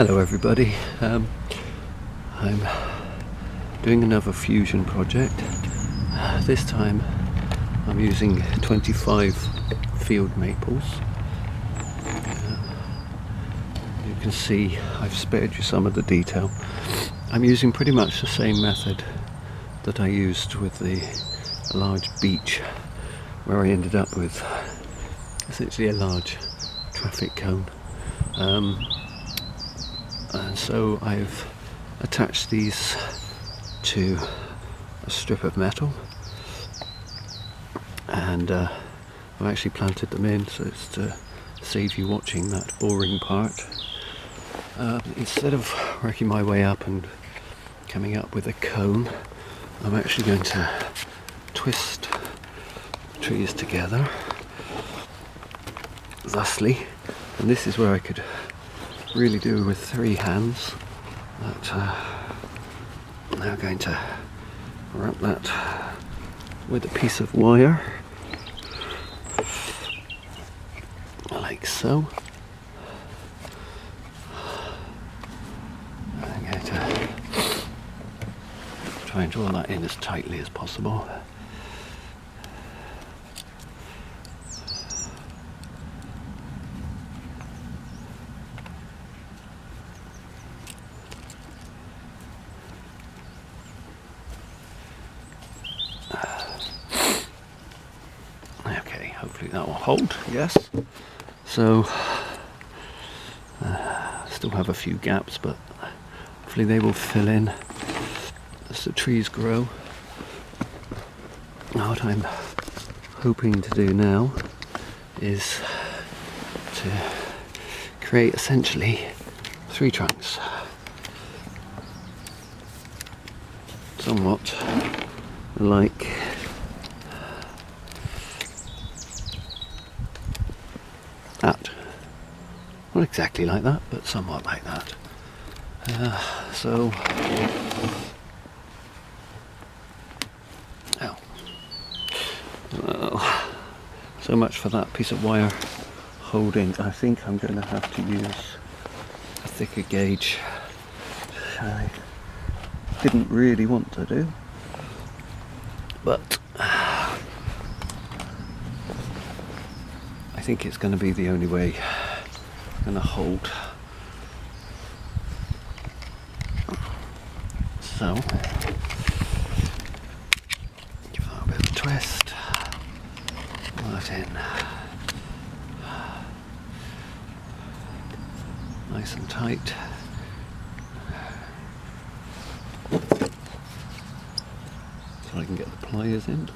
Hello everybody, I'm doing another fusion project. This time I'm using 25 field maples. You can see I've spared you some of the detail. I'm using pretty much the same method that I used with the large beech, where I ended up with essentially a large traffic cone. And so I've attached these to a strip of metal, and I've actually planted them in so it's to save you watching that boring part. Instead of working my way up and coming up with a cone, I'm actually going to twist the trees together thusly, and this is where I could really do with 3 hands. But I'm now going to wrap that with a piece of wire, like so. I'm going to try and draw that in as tightly as possible. Hopefully that will hold, yes. So, still have a few gaps, but hopefully they will fill in as the trees grow. Now what I'm hoping to do now is to create essentially 3 trunks. Somewhat like that. Not exactly like that, but somewhat like that. So much for that piece of wire holding. I think I'm going to have to use a thicker gauge, which I didn't really want to do, but I think it's going to be the only way I'm going to hold. So, give that a bit of a twist, pull that in nice and tight. So I can get the pliers in.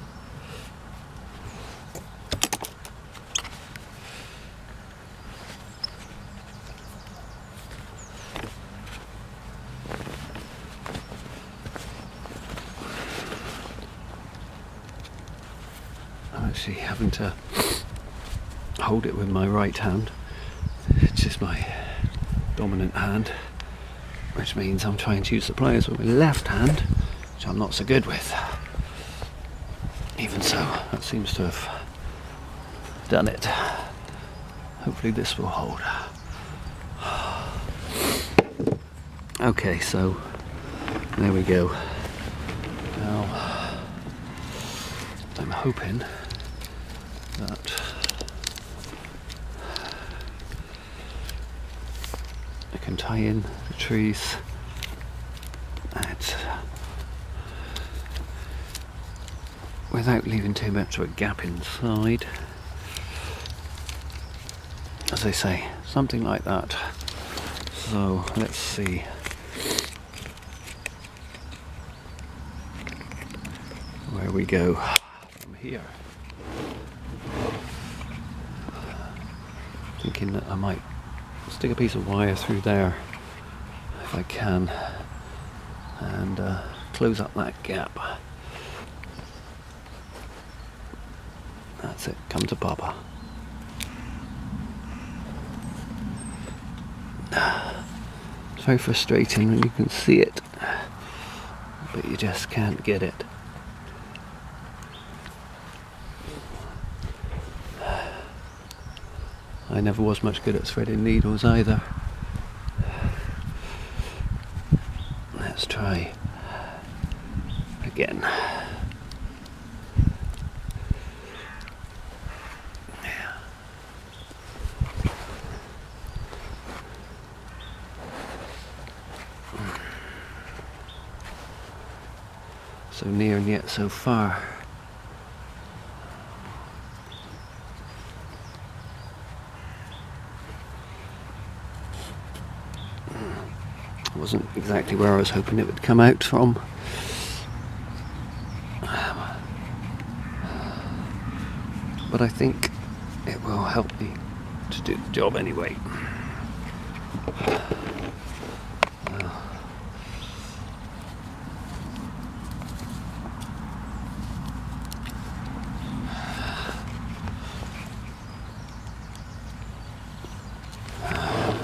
Actually having to hold it with my right hand, which is my dominant hand, which means I'm trying to use the pliers with my left hand, which I'm not so good with. Even so, that seems to have done it. Hopefully this will hold. Okay, so there we go. Now I'm hoping that I can tie in the trees without leaving too much of a gap inside. As I say, something like that. So let's see. Where we go from here. Thinking that I might stick a piece of wire through there if I can, and close up that gap. That's it, come to Papa. It's very frustrating when you can see it, but you just can't get it. I never was much good at threading needles either. try again. So near and yet so far. Wasn't exactly where I was hoping it would come out from. But I think it will help me to do the job anyway.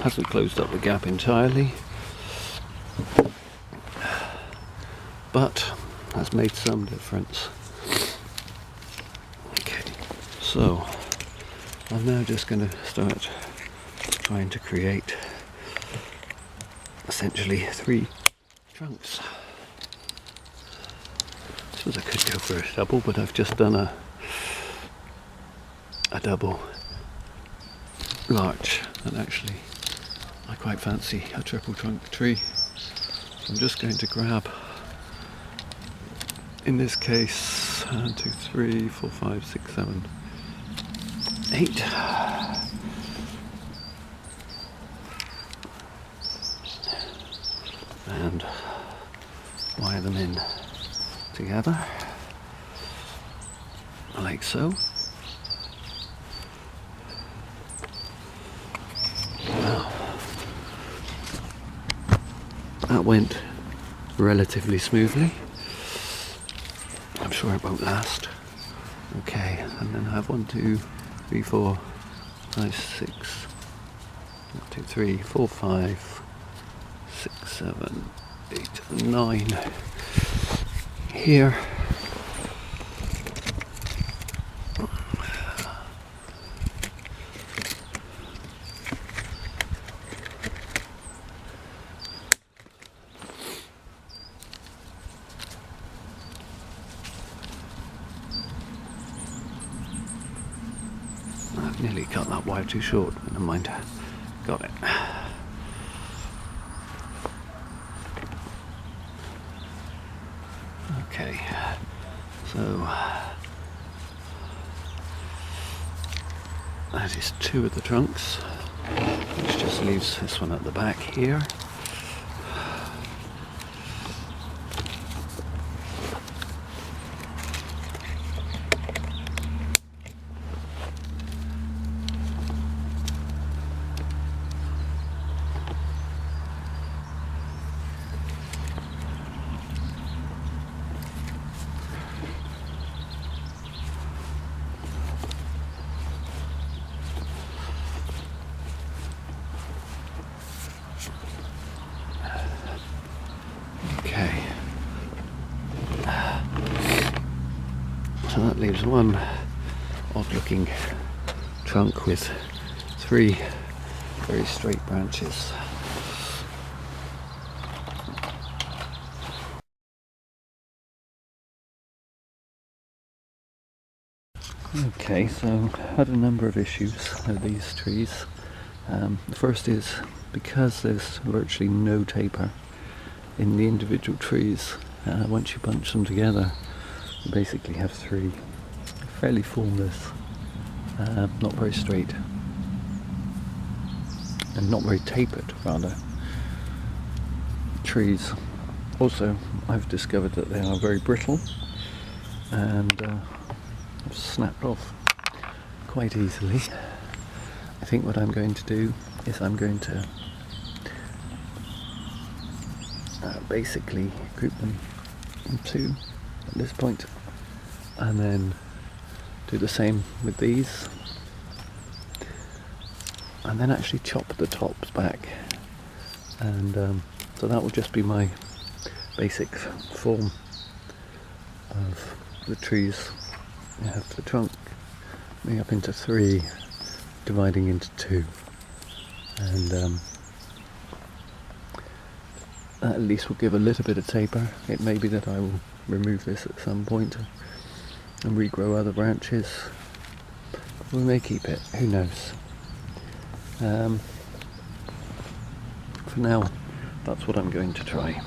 Hasn't closed up the gap entirely, but has made some difference. Okay, so I'm now just going to start trying to create essentially 3 trunks. I suppose I could go for a double, but I've just done a double larch, and actually I quite fancy a triple trunk tree. So I'm just going to grab, in this case, 1, 2, 3, 4, 5, 6, 7, 8. And wire them in together, like so. Now, that went relatively smoothly. I'm sure it won't last. Okay, and then I have 1, 2, 3, 4, 5, 6, 1, 2, 3, 4, 5, 6, 7, 8, and 9 here. I've nearly cut that wire too short, but never mind. Got it. Okay, so that is 2 of the trunks, which just leaves this one at the back here. Okay, so that leaves one odd looking trunk with 3 very straight branches. Okay, so I had a number of issues with these trees. The first is because there's virtually no taper in the individual trees. Once you bunch them together, you basically have 3 fairly formless, not very straight, and not very tapered, rather, trees. Also, I've discovered that they are very brittle and have snapped off quite easily. I think what I'm going to do is I'm going to basically group them in 2 at this point, and then do the same with these, and then actually chop the tops back, and so that will just be my basic form of the trees. You have the trunk made up into 3, dividing into 2, and That at least will give a little bit of taper. It may be that I will remove this at some point and regrow other branches. We may keep it, who knows. For now, that's what I'm going to try.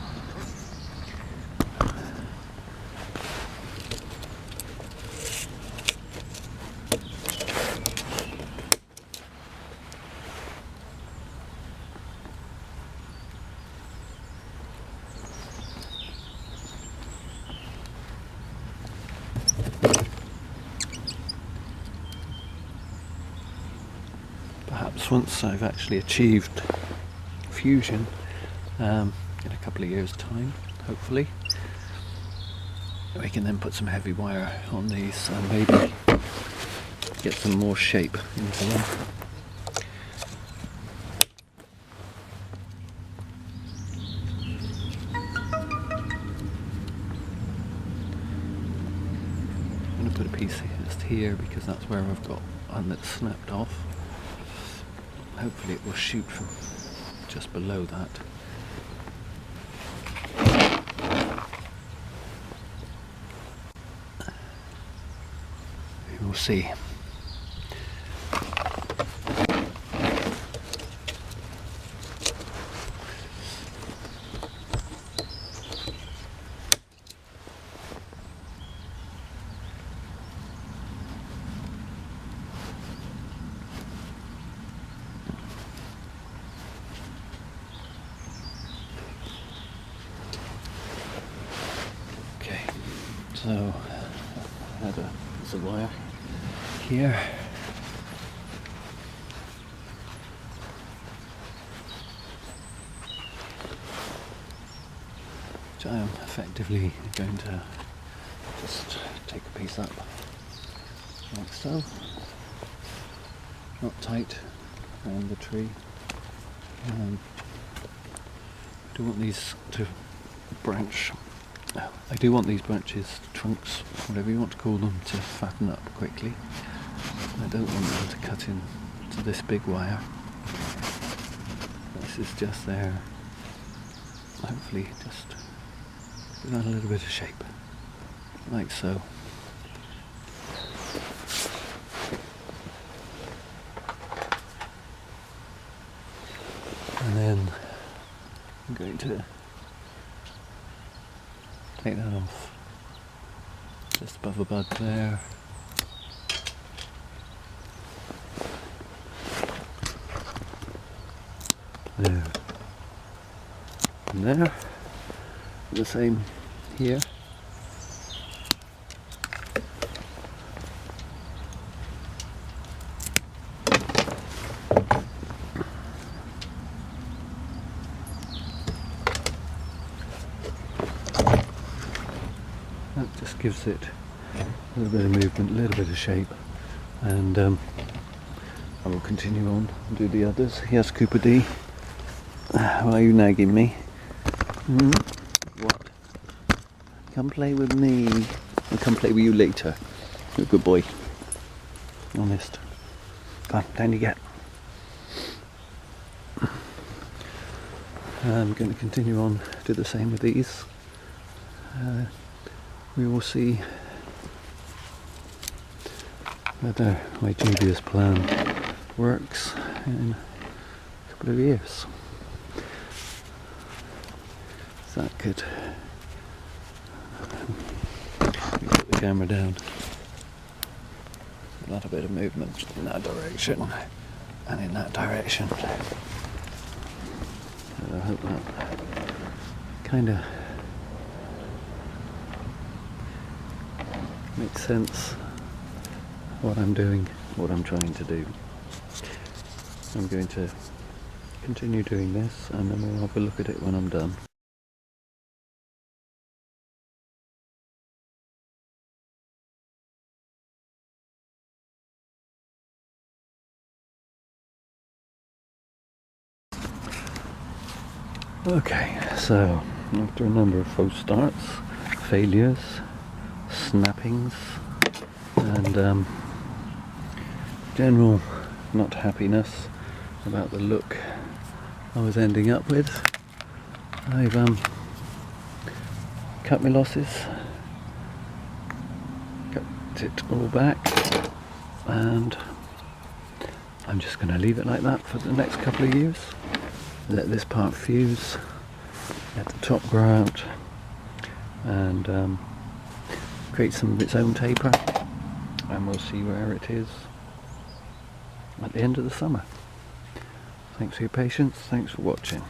Perhaps once I've actually achieved fusion in a couple of years' time, hopefully, we can then put some heavy wire on these and maybe get some more shape into them. I'm going to put a piece just here because that's where I've got one that's snapped off. Hopefully it will shoot from just below that. We will see. So, I had a piece of wire here. Which I am effectively going to just take a piece up, like so. Not tight around the tree. I do want these to branch. I do want these branches, trunks, whatever you want to call them, to fatten up quickly. I don't want them to cut into this big wire. This is just there, hopefully just give that a little bit of shape, like so. And then I'm going to take that off just above the bud there. There. And there. The same here. That just gives it a little bit of movement, a little bit of shape, and I will continue on and do the others. Yes, Cooper D. Why are you nagging me? What? Come play with me. I'll come play with you later. You're a good boy. Honest. Come on, down you get. I'm going to continue on, do the same with these. We will see whether my dubious plan works in a couple of years. So that could put the camera down. A lot of bit of movement in that direction and in that direction. So I hope that kind of makes sense what I'm doing, what I'm trying to do. I'm going to continue doing this and then we'll have a look at it when I'm done. Okay, so after a number of false starts, failures, snappings, and general not happiness about the look I was ending up with, I've cut my losses, cut it all back, and I'm just going to leave it like that for the next couple of years. Let this part fuse, let the top grow out, and create some of its own taper, and we'll see where it is at the end of the summer. Thanks for your patience, thanks for watching.